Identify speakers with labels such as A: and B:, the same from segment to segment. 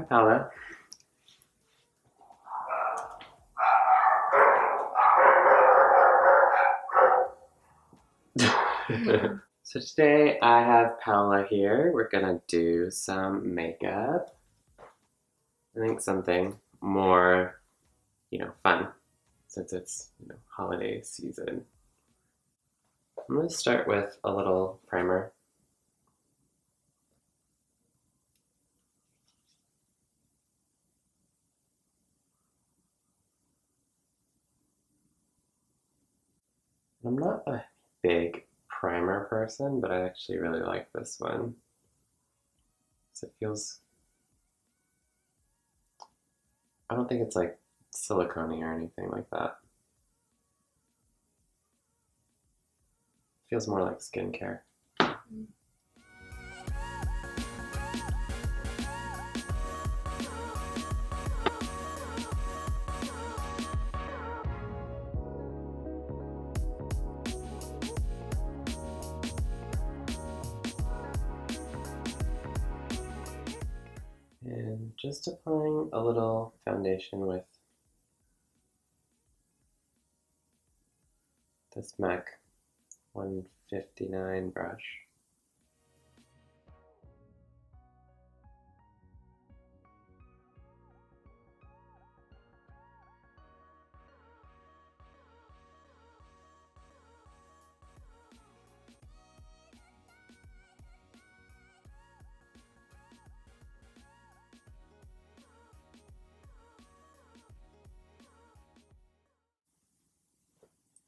A: Paula. So today I have Paula here. We're gonna do some makeup. I think something more, fun since it's, holiday season. I'm gonna start with a little primer. I'm not a big primer person, but I actually really like this one. So it feels, I don't think it's like silicone-y or anything like that. It feels more like skincare. And just applying a little foundation with this MAC 159 brush.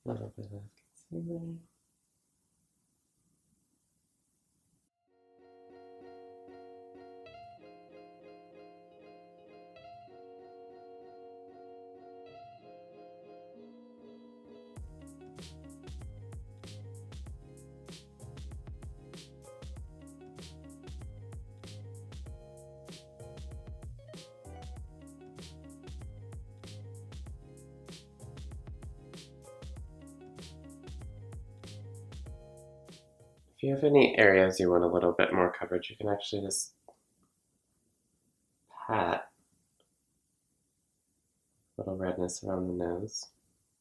A: A little bit of concealer. If you have any areas you want a little bit more coverage, you can actually just pat a little redness around the nose,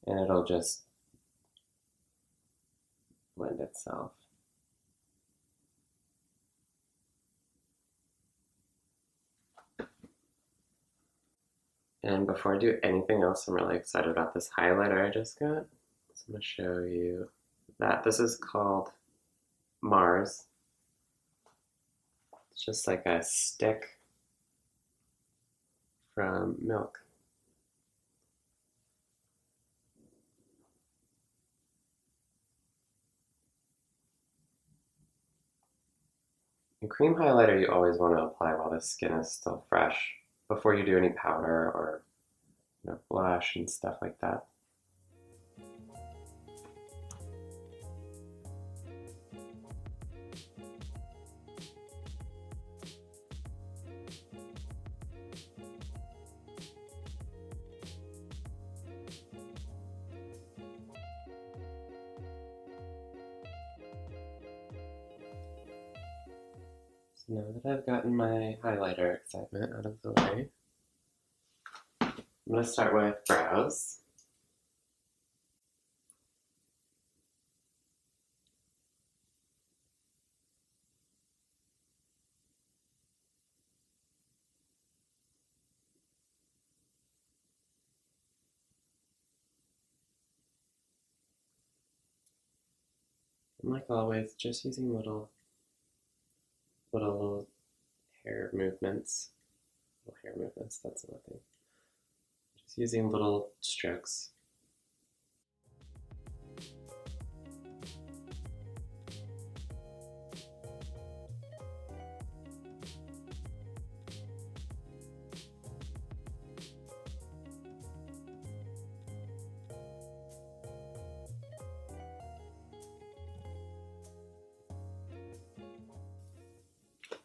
A: and it'll just blend itself. And before I do anything else, I'm really excited about this highlighter I just got. So I'm going to show you that. This is called Mars. It's just like a stick from milk. And cream highlighter you always want to apply while the skin is still fresh, before you do any powder or blush and stuff like that. So now that I've gotten my highlighter excitement out of the way, I'm going to start with brows. And like always, just using little hair movements. That's another thing. Just using little strokes.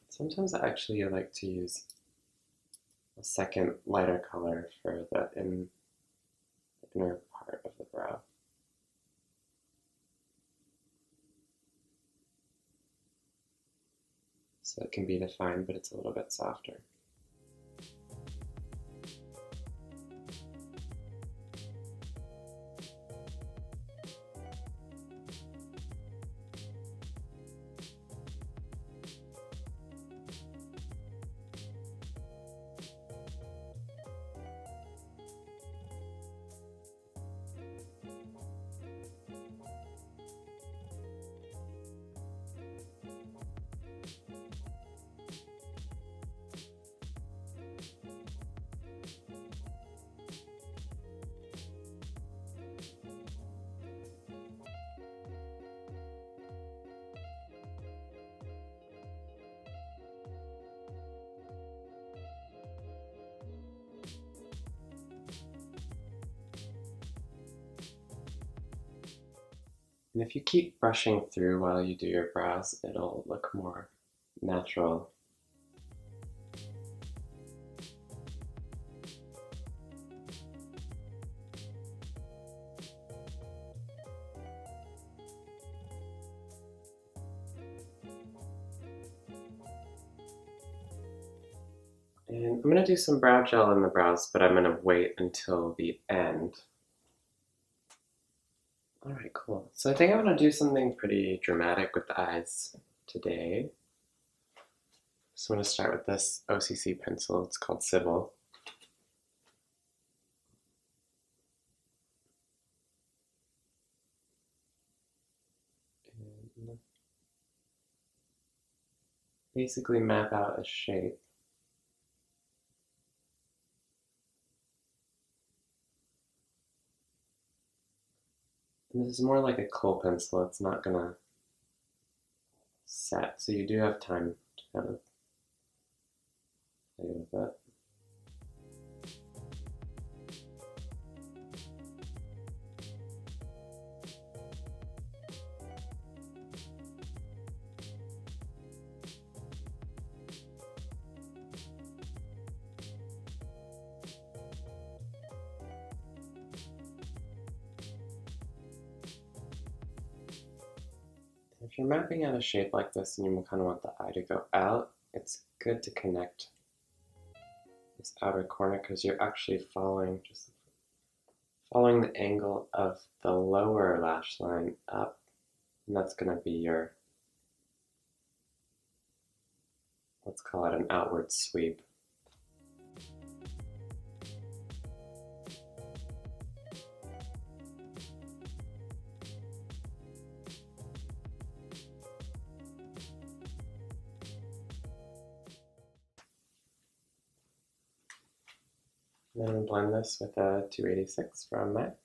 A: Sometimes I actually like to use a second lighter color for the inner part of the brow. So it can be defined, but it's a little bit softer. And if you keep brushing through while you do your brows, it'll look more natural. And I'm going to do some brow gel in the brows, but I'm going to wait until the end. Alright, cool. So I think I'm going to do something pretty dramatic with the eyes today. So I'm going to start with this OCC pencil. It's called Sybil. And basically map out a shape. And this is more like a kohl pencil. It's not going to set, so you do have time to kind of play with it. If you're mapping out a shape like this and you kind of want the eye to go out, it's good to connect this outer corner because you're actually following the angle of the lower lash line up, and that's going to be your, let's call it an outward sweep. And then blend this with a 286 from MAC.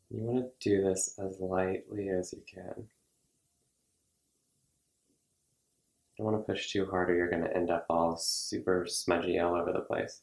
A: You want to do this as lightly as you can. You don't want to push too hard or you're going to end up all super smudgy all over the place.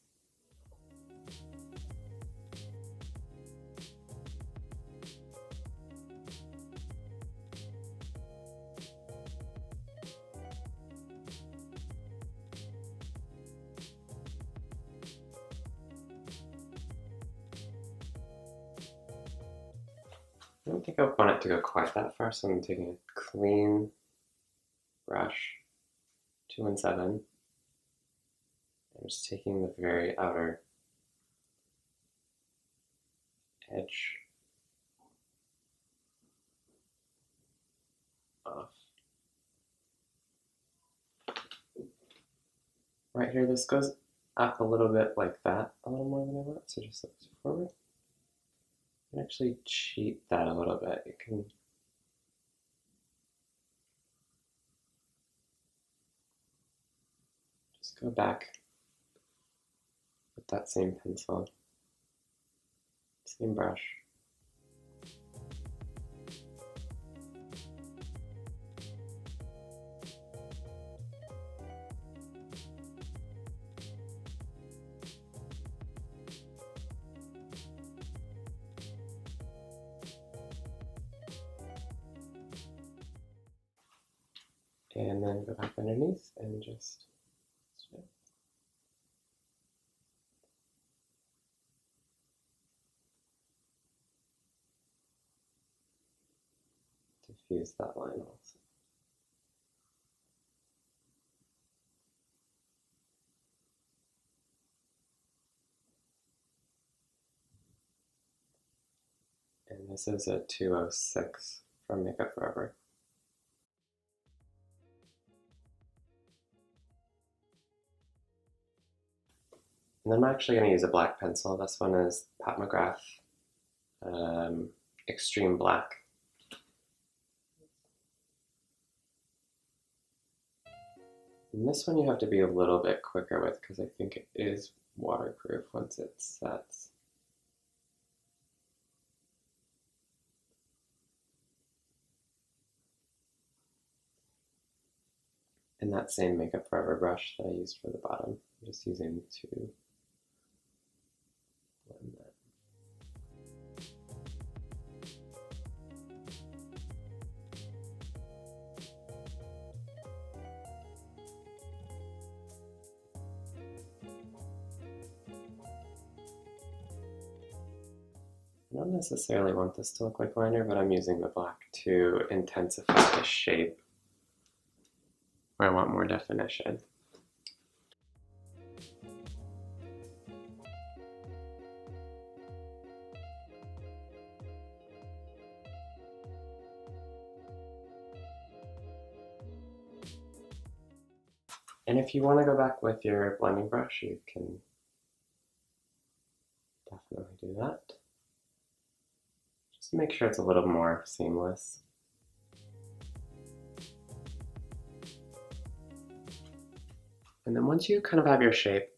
A: I don't think I want it to go quite that far, so I'm taking a clean brush, 217. I'm just taking the very outer edge off. Right here, this goes up a little bit like that, a little more than I want, so just look forward. You can actually cheat that a little bit. You can just go back with that same pencil, same brush. And then go back underneath and just strip. Diffuse that line also. And this is a 206 from Makeup Forever. And then I'm actually going to use a black pencil. This one is Pat McGrath Xtreme Black. And this one you have to be a little bit quicker with because I think it is waterproof once it sets. in that same Makeup Forever brush that I used for the bottom. I'm just using to blend that. I don't necessarily want this to look like liner, but I'm using the black to intensify the shape where I want more definition. And if you want to go back with your blending brush, you can definitely do that. Just to make sure it's a little more seamless. And then once you kind of have your shape,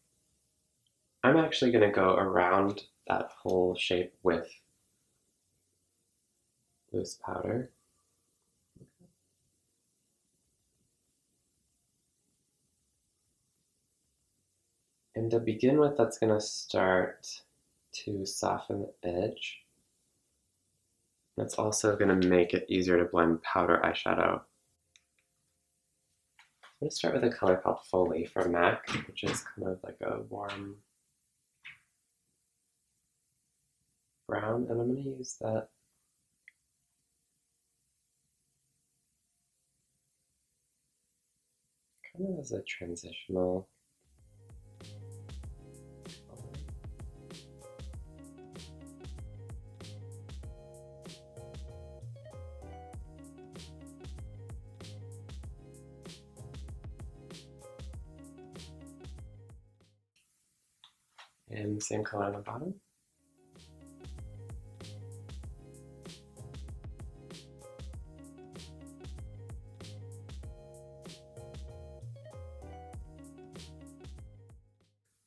A: I'm actually going to go around that whole shape with loose powder. And to begin with, that's going to start to soften the edge. That's also going to make it easier to blend powder eyeshadow. I'm going to start with a color called Folie from MAC, which is kind of like a warm brown, and I'm going to use that kind of as a transitional color. And the same color on the bottom.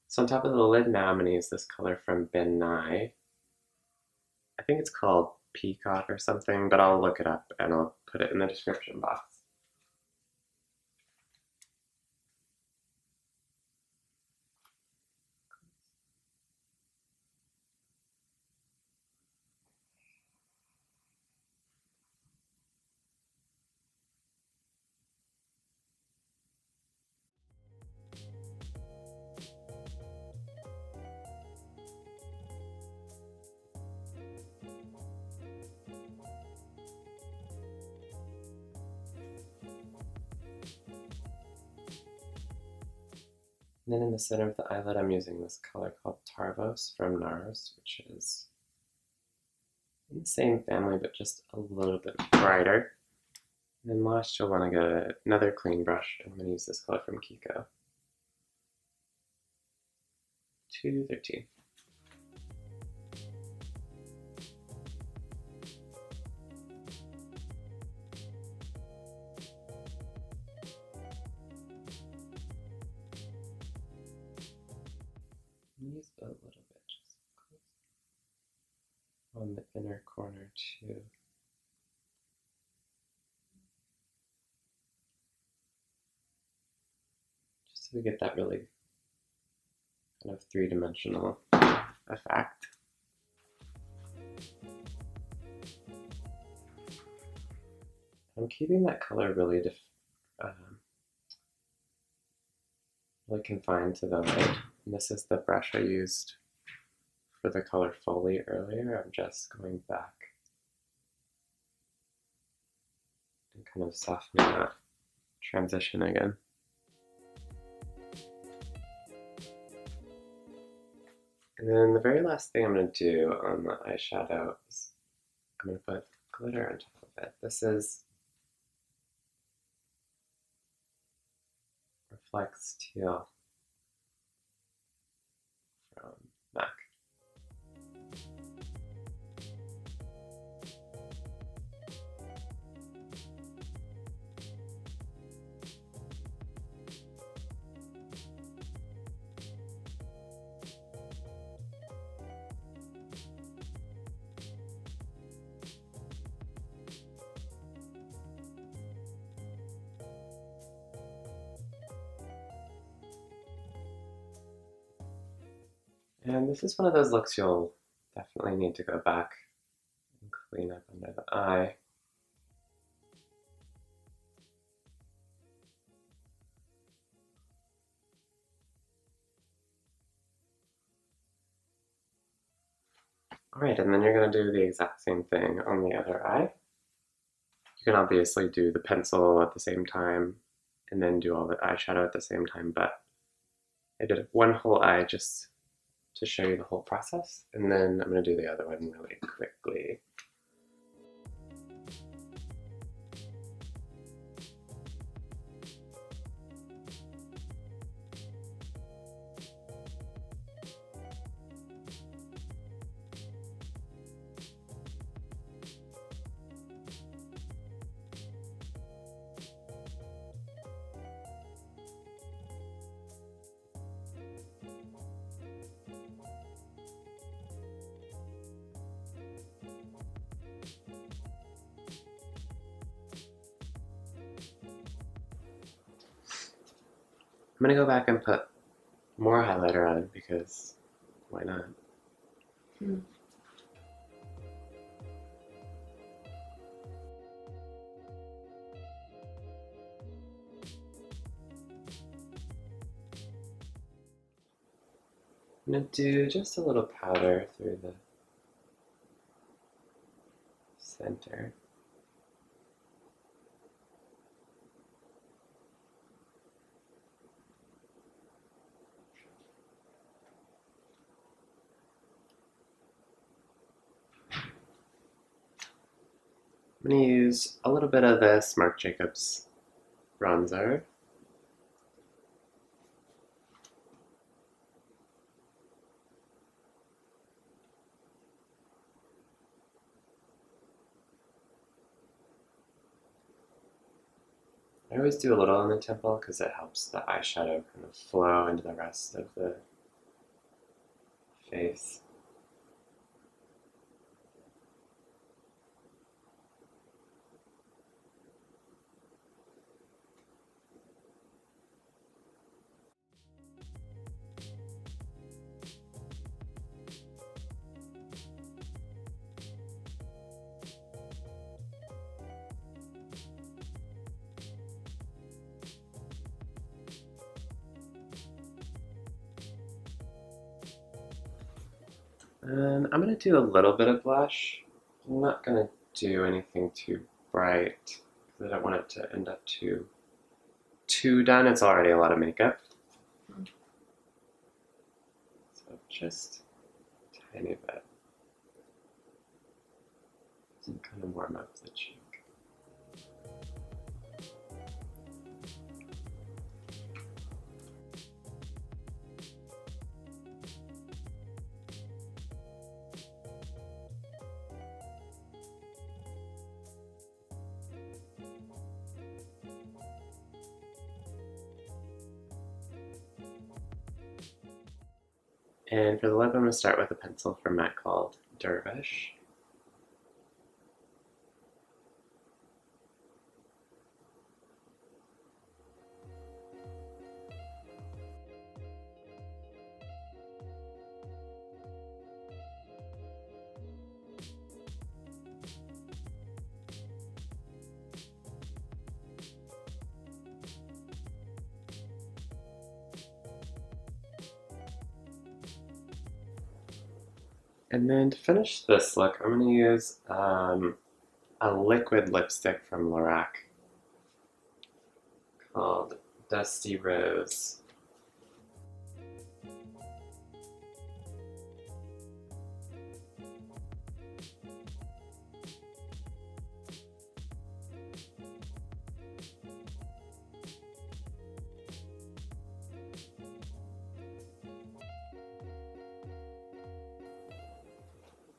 A: So on top of the lid now, I'm going to use this color from Ben Nye. I think it's called Peacock or something, but I'll look it up and I'll put it in the description box. And then in the center of the eyelid, I'm using this color called Tarvos from NARS, which is in the same family, but just a little bit brighter. And then last, you'll want to get another clean brush. I'm going to use this color from Kiko. 213. Use a little bit just on the inner corner too. Just so we get that really kind of three-dimensional effect. I'm keeping that color really confined to the lid. And this is the brush I used for the color Folie earlier. I'm just going back and kind of softening that transition again. And then the very last thing I'm going to do on the eyeshadow is I'm going to put glitter on top of it. This is Reflects Teal from MAC. And this is one of those looks you'll definitely need to go back and clean up under the eye. Alright, and then you're going to do the exact same thing on the other eye. You can obviously do the pencil at the same time and then do all the eyeshadow at the same time, but I did one whole eye just to show you the whole process, and then I'm going to do the other one really quickly. I'm going to go back and put more highlighter on because why not?
B: Mm.
A: I'm going to do just a little powder through the center. I'm going to use a little bit of this Marc Jacobs bronzer. I always do a little on the temple because it helps the eyeshadow kind of flow into the rest of the face. And I'm going to do a little bit of blush. I'm not going to do anything too bright because I don't want it to end up too done. It's already a lot of makeup. So just a tiny bit. To kind of warm up the cheek. And for the lip, I'm going to start with a pencil from MAC called Dervish. And then to finish this look, I'm going to use a liquid lipstick from Lorac called Dusty Rose.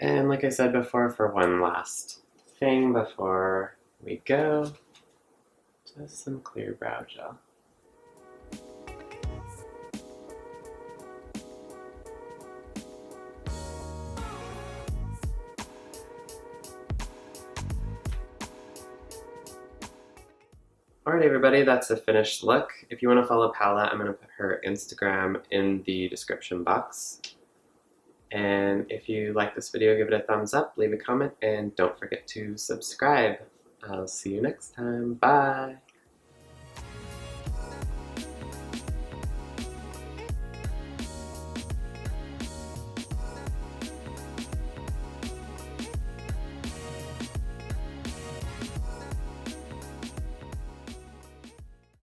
A: And like I said before, for one last thing before we go, just some clear brow gel. Alright everybody, that's the finished look. If you want to follow Paula, I'm going to put her Instagram in the description box. And if you like this video, give it a thumbs up, leave a comment, and don't forget to subscribe. I'll see you next time. Bye!